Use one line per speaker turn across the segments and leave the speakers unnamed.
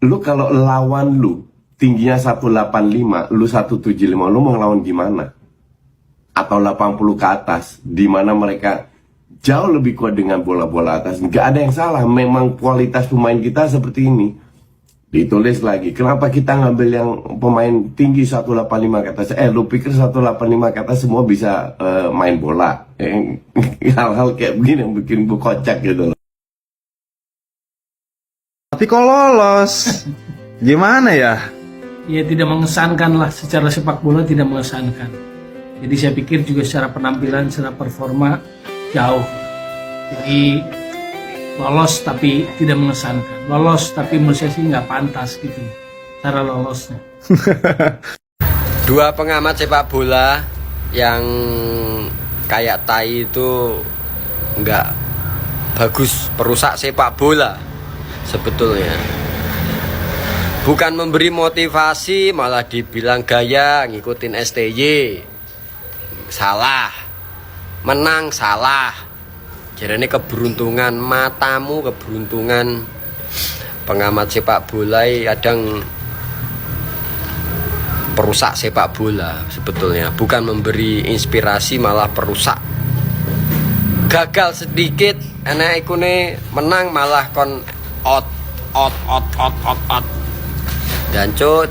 Lu kalau lawan lu tingginya 185, lu 175, lu mau ngelawan gimana? Atau 80 ke atas, di mana mereka jauh lebih kuat dengan bola-bola atas. Nggak ada yang salah, memang kualitas pemain kita seperti ini. Ditulis lagi, kenapa kita ngambil yang pemain tinggi 185 ke atas? Lu pikir 185 ke atas semua bisa main bola? Hal-hal kayak begini yang bikin gue kocak gitu loh.
Tapi kok lolos? Gimana ya?
Ya tidak mengesankan lah, secara sepak bola tidak mengesankan. Jadi saya pikir juga secara penampilan, secara performa jauh. Jadi lolos tapi tidak mengesankan. Lolos tapi menurut saya sih nggak pantas gitu cara lolosnya.
Dua pengamat sepak bola yang kayak tai itu nggak bagus, perusak sepak bola sebetulnya. Bukan memberi motivasi, malah dibilang gaya ngikutin STY. Salah. Menang salah. Jadi keberuntungan matamu, keberuntungan pengamat sepak bola kadang perusak sepak bola sebetulnya. Bukan memberi inspirasi, malah perusak. Gagal sedikit, enak ikune menang malah kon out. Danco.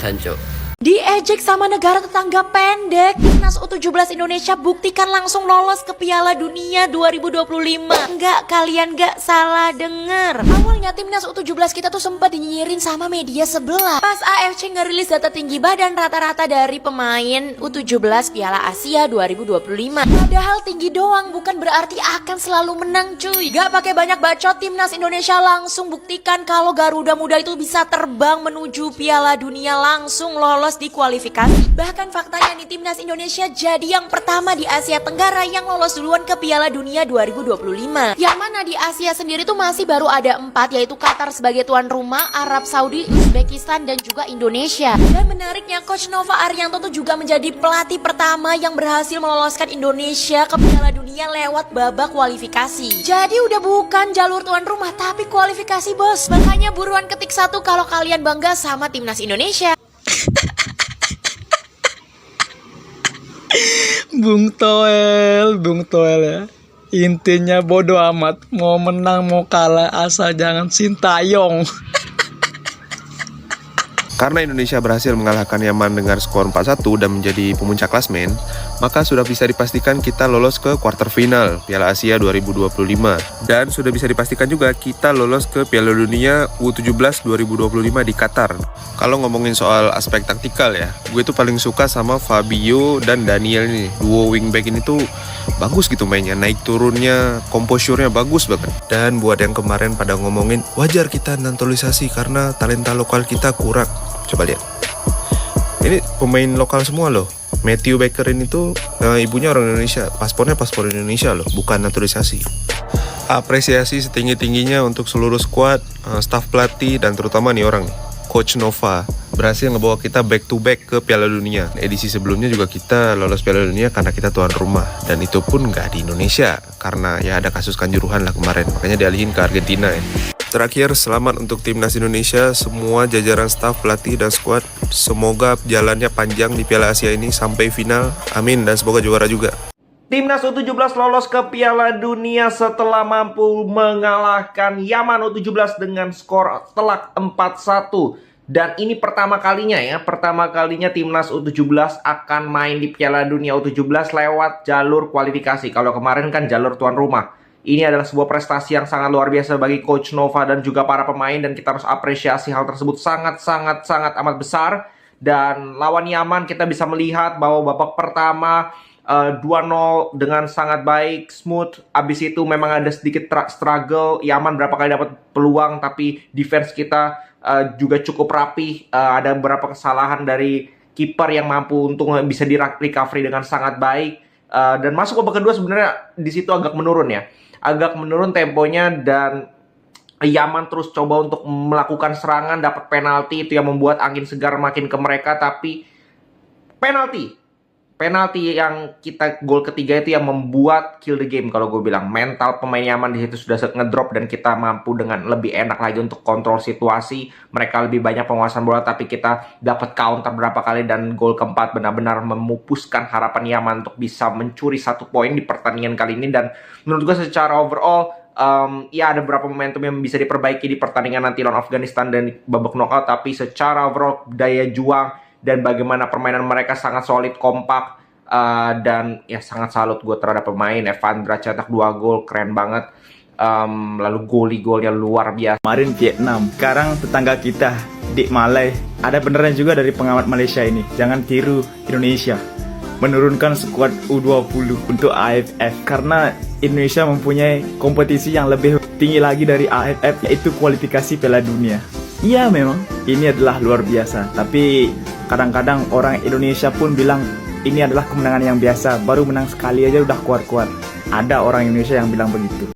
Diejek sama negara tetangga pendek, Timnas U17 Indonesia buktikan langsung lolos ke Piala Dunia 2025. Enggak, kalian gak salah denger. Awalnya Timnas U17 kita tuh sempat dinyinyirin sama media sebelah pas AFC ngerilis data tinggi badan rata-rata dari pemain U17 Piala Asia 2025. Padahal tinggi doang bukan berarti akan selalu menang cuy. Gak pakai banyak bacot, Timnas Indonesia langsung buktikan kalau Garuda Muda itu bisa terbang menuju Piala Dunia, langsung lolos di kualifikasi. Bahkan faktanya nih, Timnas Indonesia jadi yang pertama di Asia Tenggara yang lolos duluan ke Piala Dunia 2025. Yang mana di Asia sendiri tuh masih baru ada 4, yaitu Qatar sebagai tuan rumah, Arab Saudi, Uzbekistan, dan juga Indonesia. Dan menariknya, Coach Nova Arianto tuh juga menjadi pelatih pertama yang berhasil meloloskan Indonesia ke Piala Dunia lewat babak kualifikasi. Jadi udah bukan jalur tuan rumah tapi kualifikasi bos. Makanya buruan ketik 1 kalau kalian bangga sama Timnas Indonesia.
Bung Toel ya. Intinya bodo amat, mau menang mau kalah asal jangan Sintayong.
Karena Indonesia berhasil mengalahkan Yaman dengan skor 4-1 dan menjadi pemuncak klasmen, maka sudah bisa dipastikan kita lolos ke quarter final Piala Asia 2025. Dan sudah bisa dipastikan juga kita lolos ke Piala Dunia U17 2025 di Qatar. Kalau ngomongin soal aspek taktikal ya, gue tuh paling suka sama Fabio dan Daniel ini. Duo wingback ini tuh bagus gitu mainnya, naik turunnya, composure-nya bagus banget. Dan buat yang kemarin pada ngomongin, wajar kita naturalisasi karena talenta lokal kita kurang. Coba lihat, ini pemain lokal semua loh. Matthew Baker ini tuh ibunya orang Indonesia, paspornya paspor Indonesia loh, bukan naturalisasi. Apresiasi setinggi-tingginya untuk seluruh squad, staf pelatih, dan terutama nih orang nih, Coach Nova berhasil ngebawa kita back to back ke Piala Dunia. Edisi sebelumnya juga kita lolos Piala Dunia karena kita tuan rumah, dan itu pun nggak di Indonesia karena ya ada kasus kanjuruhan lah kemarin, makanya dialihin ke Argentina ya. Terakhir, selamat untuk Timnas Indonesia, semua jajaran staf, pelatih, dan skuad. Semoga jalannya panjang di Piala Asia ini sampai final. Amin, dan semoga juara juga.
Timnas U17 lolos ke Piala Dunia setelah mampu mengalahkan Yaman U17 dengan skor telak 4-1. Dan ini pertama kalinya Timnas U17 akan main di Piala Dunia U17 lewat jalur kualifikasi. Kalau kemarin kan jalur tuan rumah. Ini adalah sebuah prestasi yang sangat luar biasa bagi Coach Nova dan juga para pemain, dan kita harus apresiasi hal tersebut sangat amat besar. Dan lawan Yaman kita bisa melihat bahwa babak pertama 2-0 dengan sangat baik, smooth. Abis itu memang ada sedikit struggle. Yaman berapa kali dapat peluang tapi defense kita juga cukup rapi. Ada beberapa kesalahan dari kiper yang mampu untuk bisa di recovery dengan sangat baik. Dan masuk babak kedua sebenarnya di situ agak menurun ya. Agak menurun temponya, dan Yaman terus coba untuk melakukan serangan, dapat penalti, itu yang membuat angin segar makin ke mereka. Tapi penalti penalti yang kita gol ketiga itu yang membuat kill the game. Kalau gue bilang mental pemain Yaman di situ sudah ngedrop dan kita mampu dengan lebih enak lagi untuk kontrol situasi. Mereka lebih banyak penguasaan bola tapi kita dapat counter berapa kali dan gol keempat benar-benar memupuskan harapan Yaman untuk bisa mencuri 1 poin di pertandingan kali ini. Dan menurut gue secara overall ya ada beberapa momentum yang bisa diperbaiki di pertandingan nanti lawan Afghanistan dan babak knockout, tapi secara overall daya juang dan bagaimana permainan mereka sangat solid, kompak, dan ya sangat salut gue terhadap pemain. Evandra cetak 2 gol, keren banget. Lalu gol-golnya luar biasa.
Kemarin Vietnam, sekarang tetangga kita di Malai. Ada beneran juga dari pengamat Malaysia ini. Jangan tiru Indonesia menurunkan skuad U20 untuk AFF karena Indonesia mempunyai kompetisi yang lebih tinggi lagi dari AFF, yaitu kualifikasi Piala Dunia. Iya memang ini adalah luar biasa, tapi kadang-kadang orang Indonesia pun bilang ini adalah kemenangan yang biasa, baru menang sekali aja udah kuat-kuat. Ada orang Indonesia yang bilang begitu.